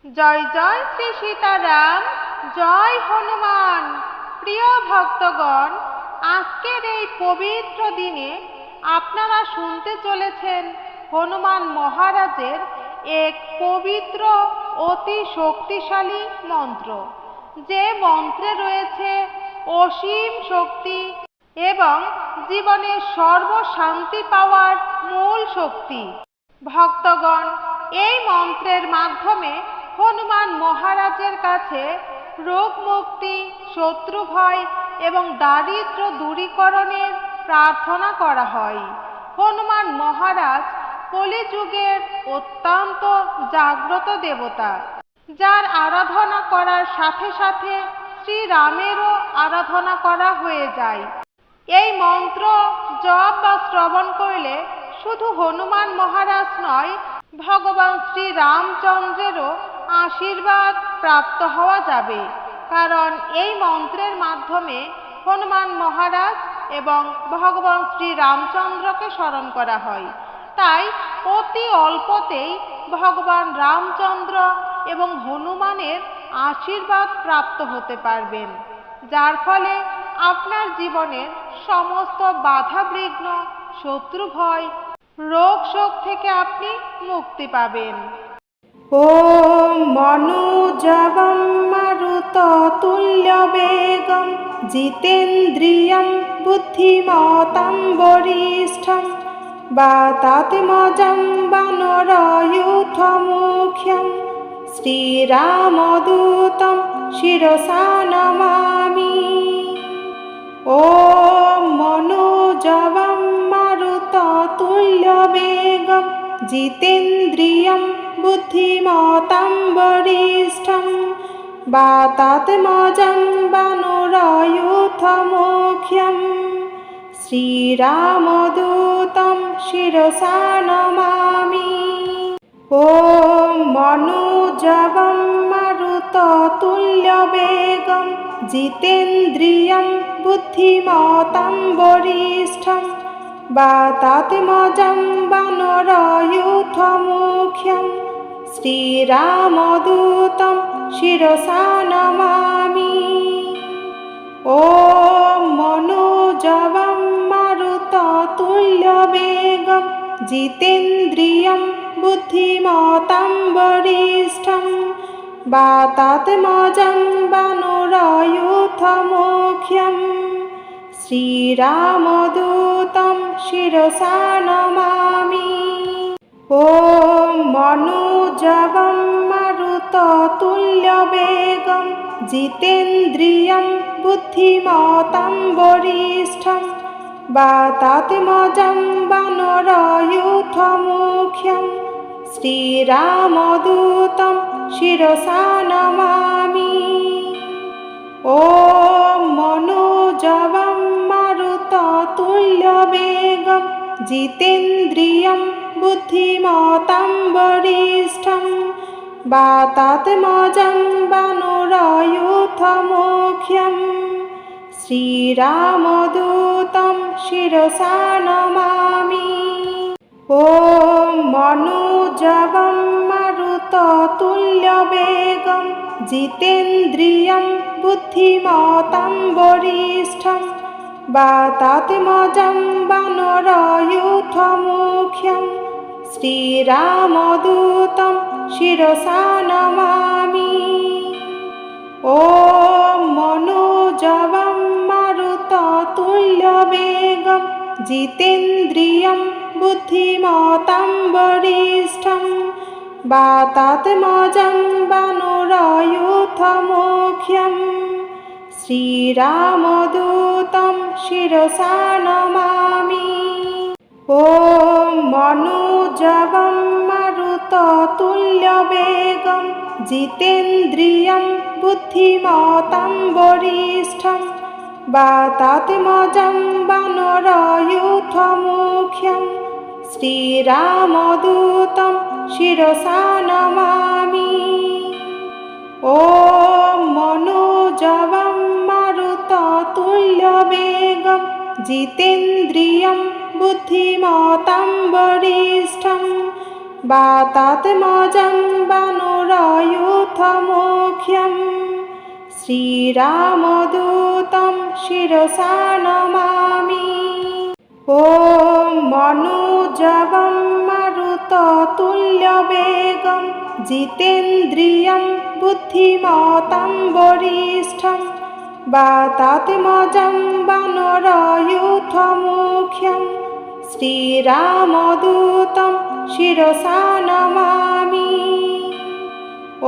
জয় জয় শ্রী সীতারাম, জয় হনুমান। প্রিয় ভক্তগণ, আজকের এই পবিত্র দিনে আপনারা শুনতে চলেছেন হনুমান মহারাজের এক পবিত্র অতি শক্তিশালী মন্ত্র, যে মন্ত্রে রয়েছে অসীম শক্তি এবং জীবনের সর্বশান্তি পাওয়ার মূল শক্তি। ভক্তগণ, এই মন্ত্রের মাধ্যমে হনুমান মহারাজের কাছে রোগ মুক্তি, শত্রু ভয় এবং দারিদ্র দূরীকরণের প্রার্থনা করা হয়। হনুমান মহারাজ কলিযুগের অত্যন্ত জাগ্রত দেবতা, যার আরাধনা করার সাথে সাথে শ্রীরামেরও আরাধনা করা হয়ে যায়। এই মন্ত্র জপ বা শ্রবণ করলে শুধু হনুমান মহারাজ নয়, ভগবান শ্রীরামচন্দ্রেরও আশীর্বাদ প্রাপ্ত হওয়া যাবে। কারণ এই মন্ত্রের মাধ্যমে হনুমান মহারাজ এবং ভগবান শ্রীরামচন্দ্রকে স্মরণ করা হয়। তাই অতি অল্পতেই ভগবান রামচন্দ্র এবং হনুমানের আশীর্বাদ প্রাপ্ত হতে পারবেন, যার ফলে আপনার জীবনের সমস্ত বাধা বিঘ্ন, শত্রু ভয়, রোগ শোক থেকে আপনি মুক্তি পাবেন। ওম মনোজবম মারুততুল্যবেগম জিতেন্দ্রিয়ম বুদ্ধিমতাম বরিষ্ঠম বাতাত্মজং বানরয়ুথমুখ্যম শ্রীরামদূতম শিরসা নমামি। ওম মনোজবম মারুততুল্যবেগম জিতেন্দ্রিয়ম বুদ্ধিমতাম বরিষ্ঠম বাতাত্মজং বানরয়ুথমুখ্যম শ্রীরামদূতম শিরসা নমামি। ওম মনোজবম মারুততুল্যবেগম জিতেন্দ্রিয়ম বুদ্ধিমতাম বরিষ্ঠম বাতাত্মজং বানরয়ুথমুখ্যম শ্রীরামদূতম শিরসা নমামি। ওম মনোজবম মারুততুল্যবেগম জিতেন্দ্রিয়ম বুদ্ধিমতাম বরিষ্ঠম বাতাত্মজং বানরয়ুথমুখ্যম শ্রীরামদূতম শিরসা নমামি। ওম মনোজবম মারুততুল্যবেগম জিতেন্দ্রিয়ম বুদ্ধিমতাম বরিষ্ঠম বাতাত্মজং বানরয়ুথমুখ্যম শ্রীরামদূতম শিরসা নমামি। ওম মনোজবম মারুততুল্যবেগম জিতেন্দ্রিয়ম বুদ্ধিমতাম বরিষ্ঠম বাতাত্মজং বানরয়ুথমুখ্যম শ্রীরামদূতম শিরসা নমামি। ওম মনোজবম মারুততুল্যবেগম জিতেন্দ্রিয়ম বুদ্ধিমতাম বরিষ্ঠম বাতাত্মজং বানরয়ুথমুখ্যম শ্রীরামদূতম শিরসা নমামি। ওম মনোজবম মারুততুল্যবেগম জিতেন্দ্রিয়ম বুদ্ধিমতাম বরিষ্ঠম বাতাত্মজং বানরয়ুথমুখ্যম শ্রীরামদূতম শিরসা নমামি। ওম মনোজবম মারুততুল্যবেগম জিতেন্দ্রিয়ম বুদ্ধিমতাম বরিষ্ঠম বাতাত্মজং বানরয়ুথমুখ্যম শ্রীরামদূতম শিরসা নমামি। ওম মনোজবম মারুততুল্যবেগম জিতেন্দ্রিয়ম বুদ্ধিমতাম বরিষ্ঠম বাতাত্মজং বানরয়ুথমুখ্যম युथमुख्यं श्रीरामदूतं शिरसा नमामि। ॐ मनोजवं मारुततुल्यवेगं जितेन्द्रियं बुद्धिमतां वरिष्ठं वातात्मजं वानरयूथमुख्यं श्रीरामदूतं शिरसा नमामि। ॐ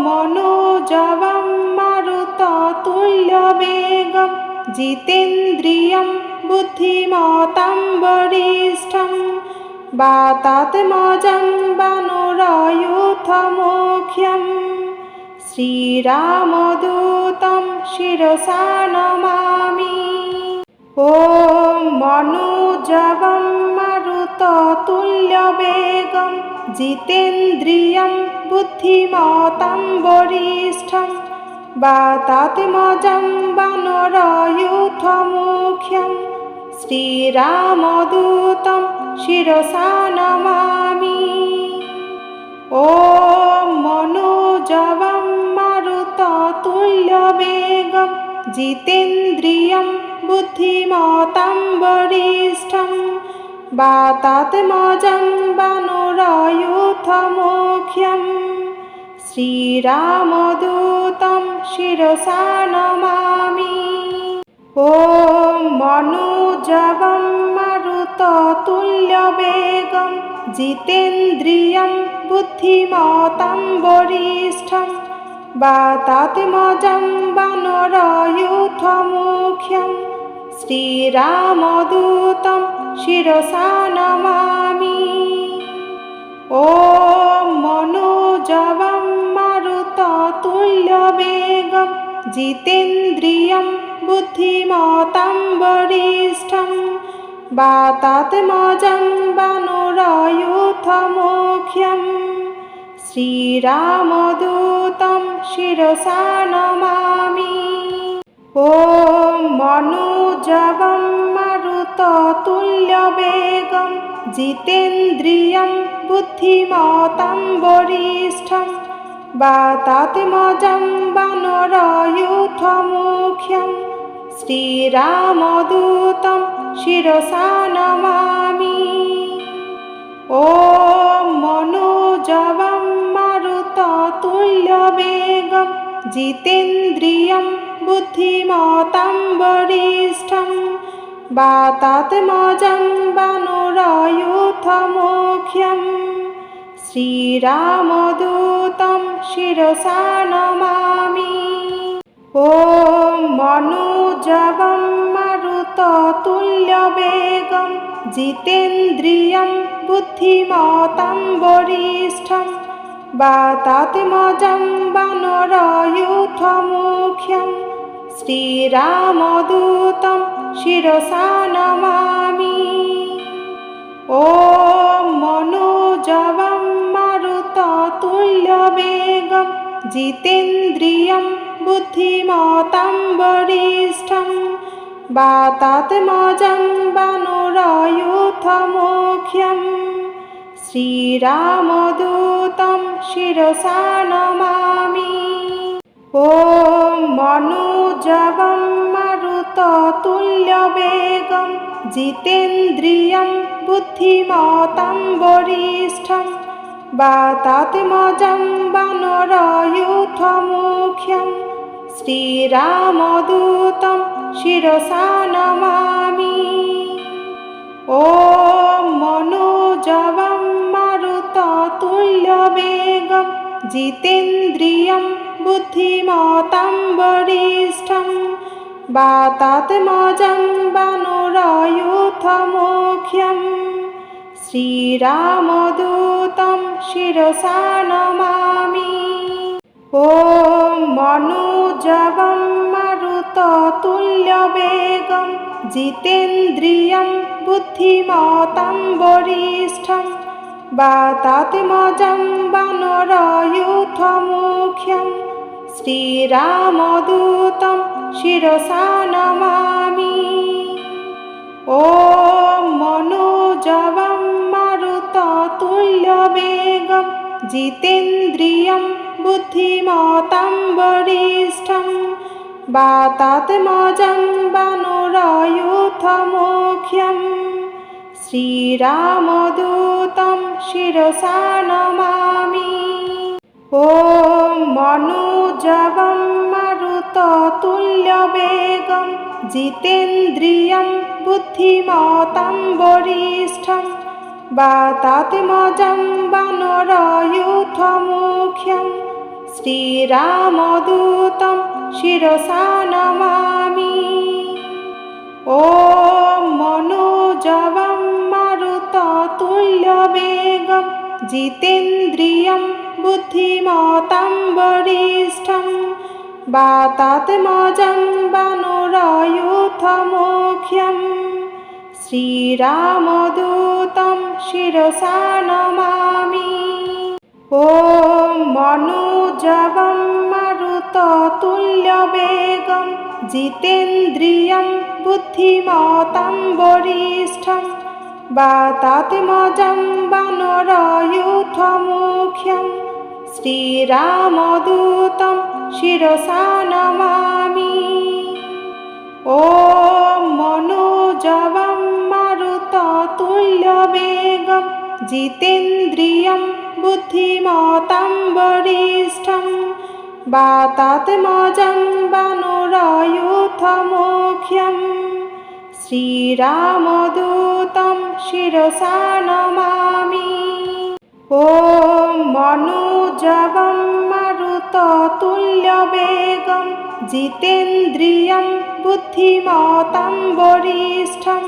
मनोजवं मारुततुल्यवेगं जितेन्द्रियं बुद्धिमतां वरिष्ठं वातात्मजं वानरयूथमुख्यं श्रीरामदूतं शिरसा नमामि। ॐ मनोजवं मारुततुल्यवेगं जितेन्द्रियं बुद्धिमतां वरिष्ठं वातात्मजं वानरयूथमुख्यं श्रीरामदूतं शिरसा नमामि। ॐ मनोजवं मारुततुल्यवेगं जितेन्द्रियं बुद्धिमतां वरिष्ठं वातात्मजं वानरयूथमुख्यं श्रीरामदूतं शिरसा नमामि। ॐ मनोजवं मारुततुल्यवेगं जितेन्द्रियं बुद्धिमतां वरिष्ठं वातात्मजं वानरयूथमुख्यं श्रीरामदूतं शिरसा नमामि। ॐ मनोजवं मारुततुल्यवेगं जितेन्द्रियं बुद्धिमतां वरिष्ठं वातात्मजं वानरयूथमुख्यं श्रीरामदूतं शिरसा नमामि। ॐ मनोजवं मारुततुल्यवेगं जितेन्द्रियं बुद्धिमतां वरिष्ठं वातात्मजं वानरयूथमुख्यं श्रीरामदूतं शिरसा नमामि। ॐ मनोजवं मारुततुल्यवेगं जितेन्द्रियं बुद्धिमतां वरिष्ठं वातात्मजं वानरयूथमुख्यं श्रीरामदूतं शिरसा नमामि। ॐ मनोजवं मारुततुल्यवेगं जितेन्द्रियं बुद्धिमतां वरिष्ठं वातात्मजं वानरयूथमुख्यं श्रीरामदूतं शिरसा नमामि। ॐ मनोजवं मारुततुल्यवेगं जितेन्द्रियं बुद्धिमतां वरिष्ठं वातात्मजं वानरयूथमुख्यं श्रीरामदूतं शिरसा नमामि। ॐ मनोजवं मारुततुल्यवेगं जितेन्द्रियं बुद्धिमतां वरिष्ठं वातात्मजं वानरयूथमुख्यं श्रीरामदूतं शिरसा नमामि। ॐ मनोजवं मारुततुल्यवेगं जितेन्द्रियं बुद्धिमतां वरिष्ठं वातात्मजं वानरयूथमुख्यं श्रीरामदूतं शिरसा नमामि। ॐ मनोजवं मारुततुल्यवेगं जितेन्द्रियं बुद्धिमतां वरिष्ठं वातात्मजं वानरयूथमुख्यं श्रीरामदूतं शिरसा नमामि। ॐ मनोजवं मारुततुल्यवेगं जितेन्द्रियं बुद्धिमतां वरिष्ठं वातात्मजं वानरायुधमुख्यं श्रीरामदूतं शिरसा नमामि। ॐ मनोजवं मारुततुल्यवेगं जितेन्द्रियं बुद्धिमतां वरिष्ठं वातात्मजं वानरायुधमुख्यं श्रीरामदूतं शिरसा नमामि। ॐ मनोजवं मारुततुल्यवेगं जितेन्द्रियं बुद्धिमतां वरिष्ठं वातात्मजं वानरायुधमुख्यं श्रीरामदूतं शिरसा नमामि। ॐ मनोजवं मारुततुल्यवेगं जितेन्द्रियं बुद्धिमतां वरिष्ठं वातात्मजं वानरायुधमुख्यं श्रीरामदूतं शिरसा नमामि। ॐ मनोजवं मारुततुल्यवेगं जितेन्द्रियं बुद्धिमतां वरिष्ठं वातात्मजं वानरायुधमुख्यं श्रीरामदूतं शिरसा नमामि। ॐ मनोजवं मारुततुल्यवेगं जितेन्द्रियं बुद्धिमतां वरिष्ठं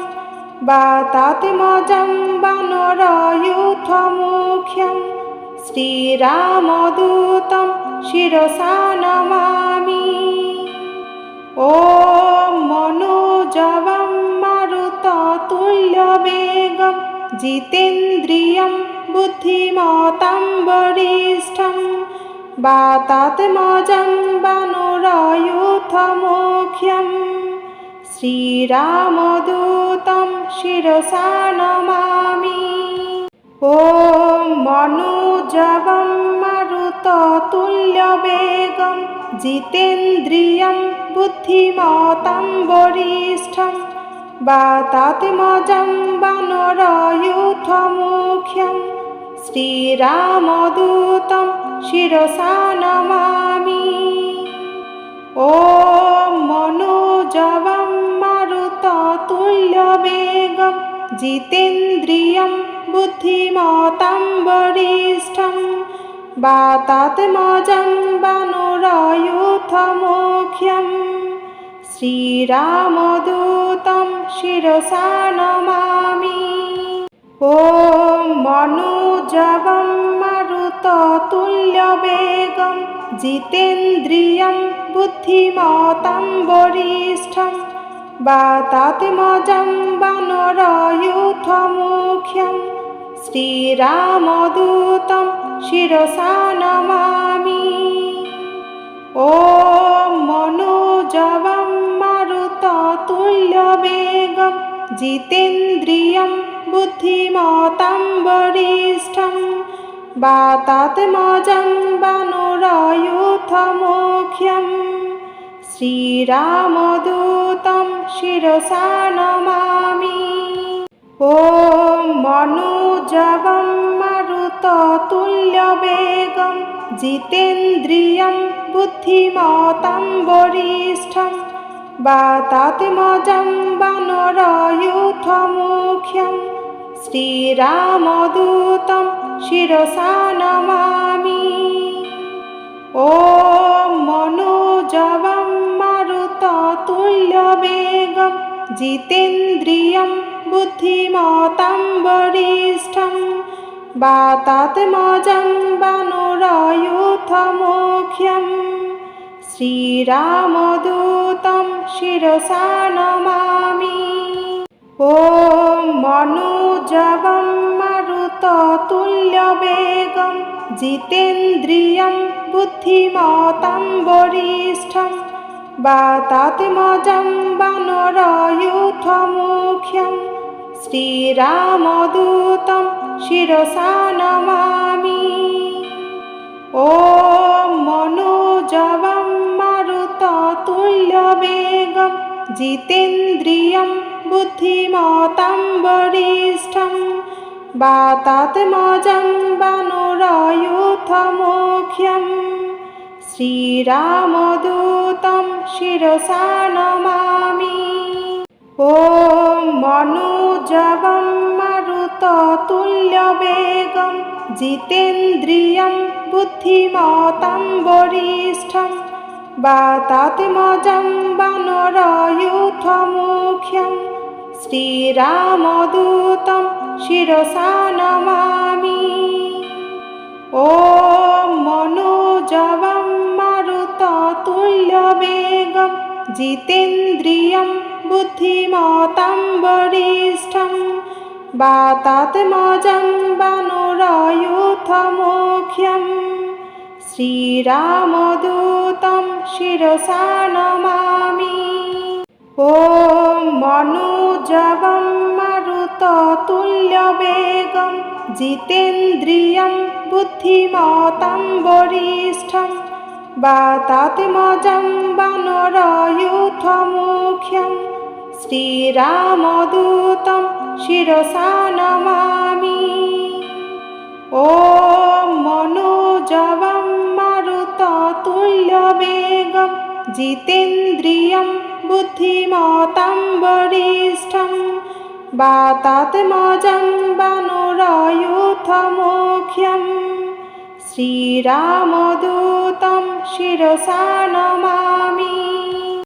वातात्मजं वानरायुधमुख्यं श्रीरामदूतं शिरसा नमामि। ॐ मनोजवं मारुततुल्यवेगं जितेन्द्रियं बुद्धिमतां वरिष्ठं वातात्मजं वानरायुधमुख्यं श्रीरामदूतं शिरसा नमामि। ॐ मनोजवं मारुततुल्यवेगं जितेन्द्रियं बुद्धिमतां वरिष्ठं वातात्मजं वानरायुधमुख्यं श्रीरामदूतं शिरसा नमामि। ॐ मनोजवं मारुततुल्यवेगं जितेन्द्रियं बुद्धिमतां वरिष्ठं वातात्मजं वानरायुधमुख्यं श्रीरामदूतं शिरसा नमामि। ॐ मनोजवं मारुततुल्यवेगं जितेन्द्रियं बुद्धिमतां वरिष्ठं वातात्मजं वानरायुधमुख्यं श्रीरामदूतं शिरसा नमामि। ॐ मनोजवं मारुततुल्यवेगं जितेन्द्रियं बुद्धिमतां वरिष्ठं वातात्मजं वानरायुधमुख्यं श्रीरामदूतं शिरसा नमामि। ॐ मनोजवं मारुततुल्यवेगं जितेन्द्रियं बुद्धिमतां वरिष्ठं वातात्मजं वानरायुधमुख्यं श्रीरामदूतं शिरसा नमामि। ॐ मनोजवं मारुततुल्यवेगं जितेन्द्रियं बुद्धिमतां वरिष्ठं वातात्मजं वानरायुधमुख्यं श्रीरामदूतं शिरसा नमामि। ॐ मनोजवं मारुततुल्यवेगं जितेन्द्रियं बुद्धिमतां वरिष्ठं वातात्मजं वानरायुधमुख्यं श्रीरामदूतं शिरसा नमामि। ॐ जितेन्द्रियं बुद्धिमतां वरिष्ठं वातात्मजं वानरयूथमुख्यम् श्रीरामदूतं शिरसा नमामि। ॐ मनोजवं मारुततुल्यवेगं जितेन्द्रियं बुद्धिमतां वरिष्ठं वातात्मजं वानरयूथमुख्यं श्रीरामदूतं शिरसा नमामि। ॐ मनोजवं मारुततुल्यवेगं जितेन्द्रियं बुद्धिमतां वरिष्ठं वातात्मजं वानरयूथमुख्यं श्रीरामदूतं शिरसा नमामि। ॐ मनोजवं मारुततुल्यवेगं जितेन्द्रियं बुद्धिमतां वरिष्ठं वातात्मजं वानरयूथमुख्यं श्रीरामदूतं शिरसा नमामि। ॐ मनोजवं मारुततुल्यवेगं जितेन्द्रियं बुद्धिमतां वरिष्ठं वातात्मजं वानरयूथमुख्यं श्रीरामदूतं शिरसा नमामि।